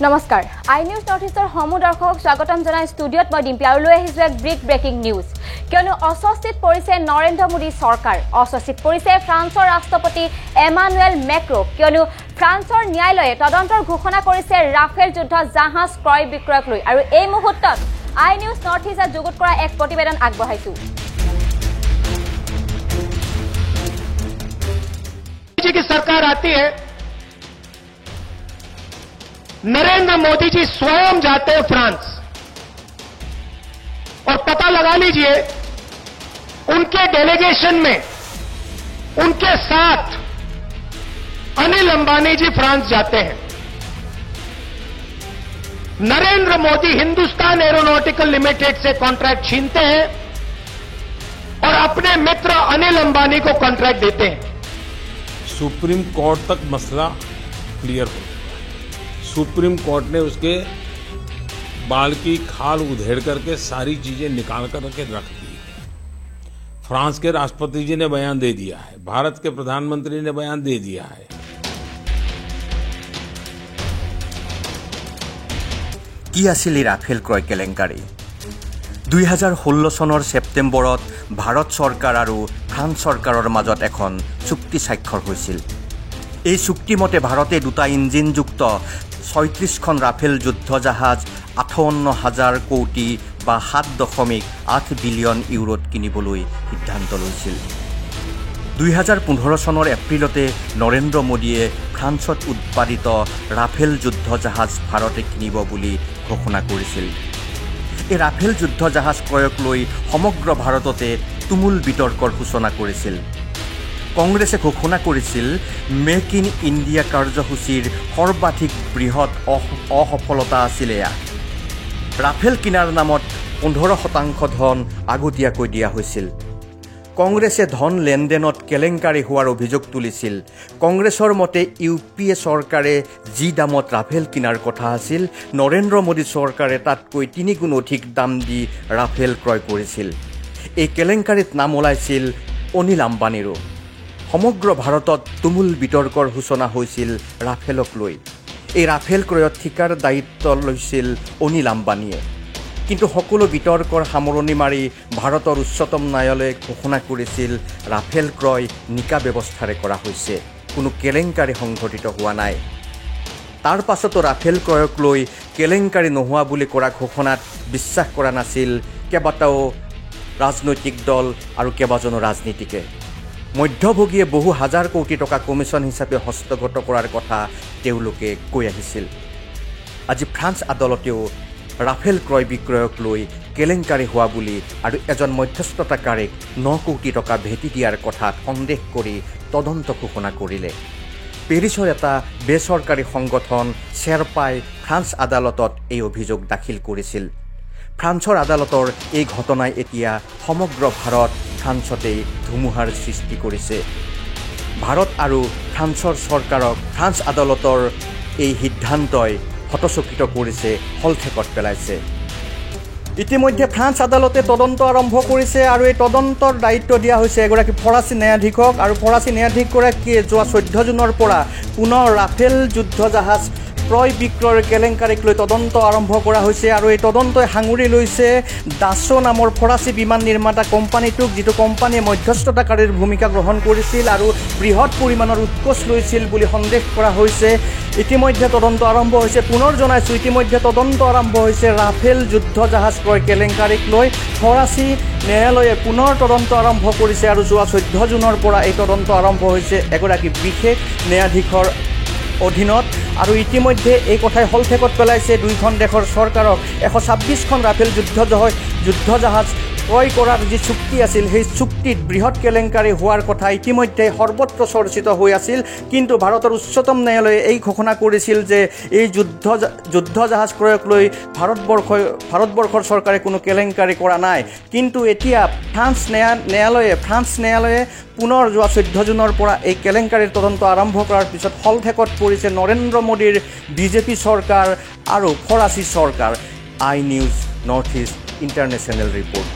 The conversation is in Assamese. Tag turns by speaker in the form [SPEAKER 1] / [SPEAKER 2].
[SPEAKER 1] নমস্কাৰ আই নিউজ নৰ্থ ইষ্টৰ সমূহ দৰ্শকক স্বাগতম জনাই ষ্টুডিঅ'ত মই ডিম্পি আৰু লৈ আহিছো এক ব্ৰেকিং নিউজ কিয়নো অস্বস্তিত পৰিছে নৰেন্দ্ৰ মোদী চৰকাৰ অস্বস্তিত পৰিছে ফ্ৰান্সৰ ৰাষ্ট্ৰপতি এমানুৱেল মেক্ৰ কিয়নো ফ্ৰান্সৰ ন্যায়ালয়ে তদন্তৰ ঘোষণা কৰিছে ৰাফেল যুদ্ধ জাহাজ ক্ৰয় বিক্ৰয়ক লৈ আৰু এই মুহূৰ্তত আই নিউজ নৰ্থ ইষ্টে যুগুত কৰা এক প্ৰতিবেদন আগবঢ়াইছো
[SPEAKER 2] की सरकार आती है नरेंद्र मोदी जी स्वयं जाते हैं फ्रांस और पता लगा लीजिए उनके डेलीगेशन में उनके साथ अनिल अंबानी जी फ्रांस जाते हैं नरेंद्र मोदी हिंदुस्तान एरोनॉटिकल लिमिटेड से कॉन्ट्रैक्ट छीनते हैं और अपने मित्र अनिल अंबानी को कॉन्ट्रैक्ट देते हैं
[SPEAKER 3] सुप्रीम कोर्ट तक मसला क्लियर हो सुप्रीम कोर्ट ने उसके बाल की खाल उधेड़ करके सारी चीजें निकाल करके रख दी फ्रांस के राष्ट्रपति जी ने बयान दे दिया है भारत के प्रधानमंत्री ने बयान दे दिया है
[SPEAKER 4] কি আছিল ৰাফেল ক্ৰয় কেলেংকাৰী 2016 চনৰ সেপ্টেম্বৰত ভাৰত চৰকাৰ আৰু ফ্ৰান্স চৰকাৰৰ মাজত এখন চুক্তি স্বাক্ষৰ হৈছিল এই চুক্তি মতে ভাৰতে দুটা ইঞ্জিনযুক্ত 36খন ৰাফেল যুদ্ধ জাহাজ 58,000 কোটি বা 7.8 বিলিয়ন ইউৰোত কিনিবলৈ সিদ্ধান্ত লৈছিল 2015 চনৰ এপ্ৰিলতে নৰেন্দ্ৰ মোদীয়ে ফ্ৰান্সত উৎপাদিত ৰাফেল যুদ্ধ জাহাজ ভাৰতে কিনিব বুলি ঘোষণা কৰিছিল এই ৰাফেল যুদ্ধ জাহাজ ক্ৰয়ক লৈ সমগ্ৰ ভাৰততে তুমুল বিতৰ্কৰ সূচনা কৰিছিল কংগ্ৰেছে ঘোষণা কৰিছিল মেক ইন ইণ্ডিয়া কাৰ্যসূচীৰ সৰ্বাধিক বৃহৎ অসফলতা আছিল এয়া ৰাফেল কিনাৰ নামত 15% ধন আগতীয়াকৈ দিয়া হৈছিল কংগ্ৰেছে ধন লেনদেনত কেলেংকাৰী হোৱাৰ অভিযোগ তুলিছিল কংগ্ৰেছৰ মতে ইউপিএ চৰকাৰে যি দামত ৰাফেল কিনাৰ কথা আছিল নৰেন্দ্ৰ মোদী চৰকাৰে তাতকৈ 3 গুণ অধিক দাম দি ৰাফেল ক্ৰয় কৰিছিল এই কেলেংকাৰীত নাম ওলাইছিল অনিল আম্বানীৰো সমগ্ৰ ভাৰতত তুমুল বিতৰ্কৰ সূচনা হৈছিল ৰাফেলক লৈ এই ৰাফেল ক্ৰয়ত ঠিকাৰ দায়িত্ব লৈছিল অনিল আম্বানীয়ে কিন্তু সকলো বিতৰ্কৰ সামৰণি মাৰি ভাৰতৰ উচ্চতম ন্যায়ালয়ে ঘোষণা কৰিছিল ৰাফেল ক্ৰয় নিকা ব্যৱস্থাৰে কৰা হৈছে কোনো কেলেংকাৰী সংঘটিত হোৱা নাই তাৰ পাছতো ৰাফেল ক্ৰয়ক লৈ কেলেংকাৰী নোহোৱা বুলি কৰা ঘোষণাত বিশ্বাস কৰা নাছিল কেইবাটাও ৰাজনৈতিক দল আৰু কেইবাজনো ৰাজনীতিকে মধ্যভোগীয়ে বহু হাজাৰ কোটি টকা কমিছন হিচাপে হস্তগত কৰাৰ কথা তেওঁলোকে কৈ আহিছিল আজি ফ্ৰান্স আদালতেও ৰাফেল ক্ৰয় বিক্ৰয়ক লৈ কেলেংকাৰী হোৱা বুলি আৰু এজন মধ্যস্থতাকাৰীক 9 কোটি টকা ভেটি দিয়াৰ কথা সন্দেহ কৰি তদন্ত ঘোষণা কৰিলে পেৰিছৰ এটা বেচৰকাৰী সংগঠন শ্বেৰপাই ফ্ৰান্স আদালতত এই অভিযোগ দাখিল কৰিছিল ফ্ৰান্সৰ আদালতৰ এই ঘটনাই এতিয়া সমগ্ৰ ভাৰত ফ্ৰান্সতেই ধুমুহাৰ সৃষ্টি কৰিছে ভাৰত আৰু ফ্ৰান্সৰ চৰকাৰক ফ্ৰান্স আদালতৰ এই সিদ্ধান্তই হতচকিত কৰিছে হলঠেকত পেলাইছে ইতিমধ্যে ফ্ৰান্স আদালতে তদন্ত আৰম্ভ কৰিছে আৰু এই তদন্তৰ দায়িত্ব দিয়া হৈছে এগৰাকী ফৰাচী ন্যায়াধীশক আৰু ফৰাচী ন্যায়াধীশগৰাকীয়ে যোৱা 14 জুনৰ পৰা পুনৰ ৰাফেল যুদ্ধ জাহাজ ক্ৰয় বিক্ৰয়ৰ কেলেংকাৰীক লৈ তদন্ত আৰম্ভ কৰা হৈছে আৰু এই তদন্তই সাঙুৰি লৈছে দাছো নামৰ ফৰাচী বিমান নিৰ্মাতা কোম্পানীটোক যিটো কোম্পানীয়ে মধ্যস্থতাকাৰীৰ ভূমিকা গ্ৰহণ কৰিছিল আৰু বৃহৎ পৰিমাণৰ উৎকোচ লৈছিল বুলি সন্দেহ কৰা হৈছে ইতিমধ্যে তদন্ত আৰম্ভ হৈছে পুনৰ জনাইছো ইতিমধ্যে তদন্ত আৰম্ভ হৈছে ৰাফেল যুদ্ধ জাহাজ ক্ৰয় কেলেংকাৰীক লৈ ফৰাচী ন্যায়ালয়ে পুনৰ তদন্ত আৰম্ভ কৰিছে আৰু যোৱা 14 জুনৰ পৰা এই তদন্ত আৰম্ভ হৈছে এগৰাকী বিশেষ ন্যায়াধীশৰ অধীনত আৰু ইতিমধ্যে এই কথাই হলঠেকত পেলাইছে দুইখন দেশৰ চৰকাৰক 126খন ৰাফেল যুদ্ধ জাহাজ ক্ৰয় কৰাৰ যি চুক্তি আছিল সেই চুক্তিত বৃহৎ কেলেংকাৰী হোৱাৰ কথা ইতিমধ্যে সৰ্বত্ৰ চৰ্চিত হৈ আছিল কিন্তু ভাৰতৰ উচ্চতম ন্যায়ালয়ে এই ঘোষণা কৰিছিল যে এই যুদ্ধ জাহাজ ক্ৰয়ক লৈ ভাৰতবৰ্ষৰ চৰকাৰে কোনো কেলেংকাৰী কৰা নাই কিন্তু এতিয়া ফ্ৰান্স ন্যায়ালয়ে পুনৰ যোৱা 14 জুনৰ পৰা এই কেলেংকাৰীৰ তদন্ত আৰম্ভ কৰাৰ পিছত হলঠেকত পৰিছে নৰেন্দ্ৰ মোদীৰ বিজেপি চৰকাৰ আৰু ফৰাচী চৰকাৰ I news north east international report